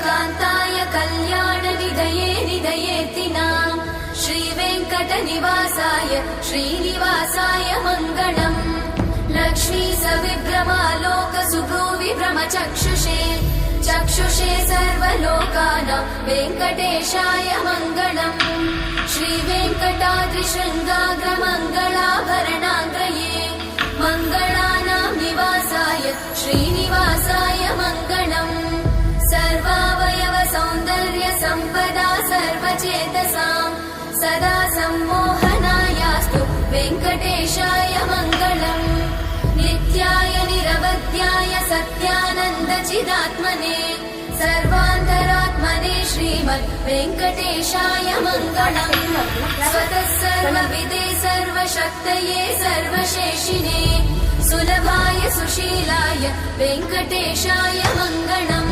कान्ताय कल्याणनिधये निधयेतिनाम् श्रीवेङ्कटनिवासाय श्रीनिवासाय मङ्गलम् लक्ष्मी सविभ्रमालोकसुभ्रूविभ्रमचक्षुषे चक्षुषे सर्वलोकानां वेङ्कटेशाय मङ्गलम् श्रीवेङ्कटाद्रिशृङ्गाग्रमङ्गलाभरणाङ्गये मङ्गलानां निवासाय श्रीनिवासाय मङ्गलम् सर्वावयव सौन्दर्य सम्पदा सर्वचेतसां सदा सम्मोहनायास्तु वेङ्कटेशाय मङ्गलम् नित्याय निरवध्याय सत्यानन्दचिदात्मने सर्वान्तरात्मने श्रीमद् वेङ्कटेशाय मङ्गलम् स्वतः सर्वविदे सर्वशक्तये सर्वशेषिणे सुलभाय सुशीलाय वेङ्कटेशाय मङ्गलम्।